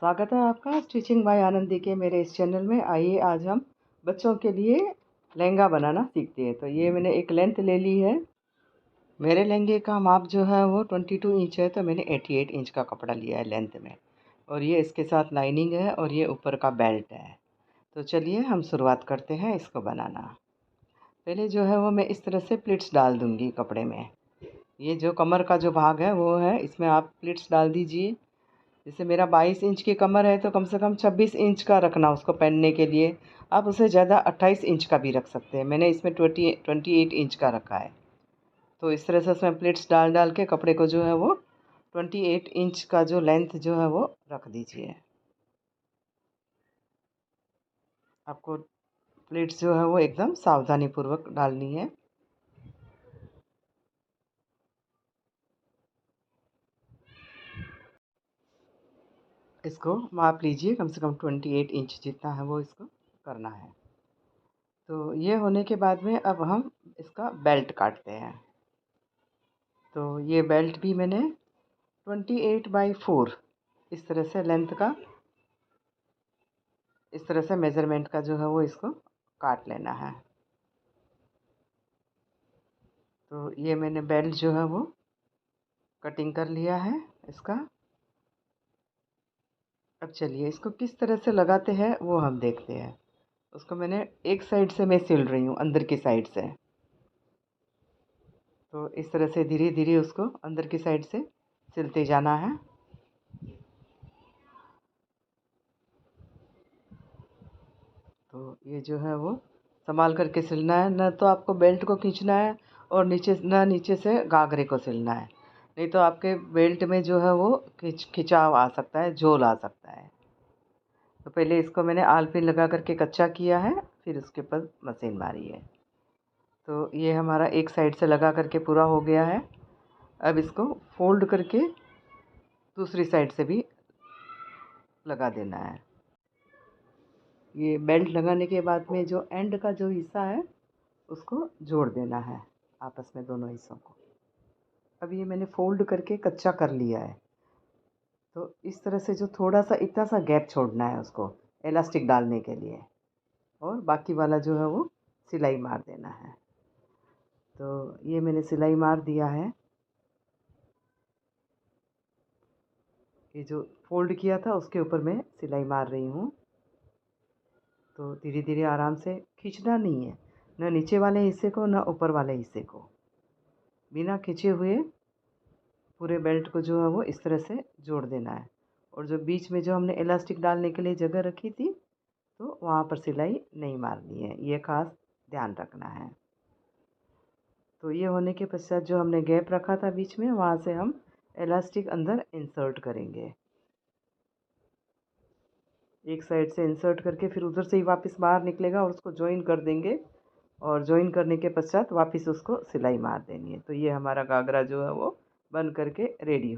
स्वागत है आपका स्टिचिंग बाय आनंदी के मेरे इस चैनल में। आइए आज हम बच्चों के लिए लहंगा बनाना सीखते हैं। तो ये मैंने एक लेंथ ले ली है। मेरे लहंगे का माप जो है वो 22 इंच है, तो मैंने 88 इंच का कपड़ा लिया है लेंथ में। और ये इसके साथ लाइनिंग है और ये ऊपर का बेल्ट है। तो चलिए हम शुरुआत करते हैं इसको बनाना। पहले जो है वो मैं इस तरह से प्लिट्स डाल दूँगी कपड़े में। ये जो कमर का जो भाग है वो है, इसमें आप प्लिट्स डाल दीजिए। जैसे मेरा 22 इंच की कमर है तो कम से कम 26 इंच का रखना उसको पहनने के लिए। आप उसे ज़्यादा 28 इंच का भी रख सकते हैं। मैंने इसमें 28 इंच का रखा है। तो इस तरह से उसमें प्लेट्स डाल डाल के कपड़े को जो है वो 28 इंच का जो लेंथ जो है वो रख दीजिए। आपको प्लेट्स जो है वो एकदम सावधानी पूर्वक डालनी है। इसको माप लीजिए, कम से कम 28 इंच जितना है वो इसको करना है। तो ये होने के बाद में अब हम इसका बेल्ट काटते हैं। तो ये बेल्ट भी मैंने 28/4 इस तरह से लेंथ का, इस तरह से मेज़रमेंट का जो है वो इसको काट लेना है। तो ये मैंने बेल्ट जो है वो कटिंग कर लिया है इसका। अब चलिए इसको किस तरह से लगाते हैं वो हम देखते हैं। उसको मैंने एक साइड से मैं सिल रही हूँ, अंदर की साइड से। तो इस तरह से धीरे धीरे उसको अंदर की साइड से सिलते जाना है। तो ये जो है वो संभाल करके सिलना है, ना तो आपको बेल्ट को खींचना है और नीचे से घाघरे को सिलना है। नहीं तो आपके बेल्ट में जो है वो खिंचाव आ सकता है, झोल आ सकता है। तो पहले इसको मैंने आल पिन लगा करके कच्चा किया है, फिर उसके ऊपर मशीन मारी है। तो ये हमारा एक साइड से लगा करके पूरा हो गया है। अब इसको फोल्ड करके दूसरी साइड से भी लगा देना है। ये बेल्ट लगाने के बाद में जो एंड का जो हिस्सा है उसको जोड़ देना है आपस में, दोनों हिस्सों को। अब ये मैंने फोल्ड करके कच्चा कर लिया है। तो इस तरह से जो थोड़ा सा इतना सा गैप छोड़ना है उसको इलास्टिक डालने के लिए, और बाकी वाला जो है वो सिलाई मार देना है। तो ये मैंने सिलाई मार दिया है। ये जो फोल्ड किया था उसके ऊपर मैं सिलाई मार रही हूँ। तो धीरे धीरे आराम से, खींचना नहीं है, ना नीचे वाले हिस्से को ना ऊपर वाले हिस्से को। बिना खींचे हुए पूरे बेल्ट को जो है वो इस तरह से जोड़ देना है। और जो बीच में जो हमने इलास्टिक डालने के लिए जगह रखी थी, तो वहाँ पर सिलाई नहीं मारनी है, ये खास ध्यान रखना है। तो ये होने के पश्चात जो हमने गैप रखा था बीच में, वहाँ से हम इलास्टिक अंदर इंसर्ट करेंगे। एक साइड से इंसर्ट करके फिर उधर से ही वापस बाहर निकलेगा और उसको जॉइन कर देंगे। और जॉइन करने के पश्चात वापस उसको सिलाई मार देनी है। तो ये हमारा घाघरा जो है वो बन करके रेडी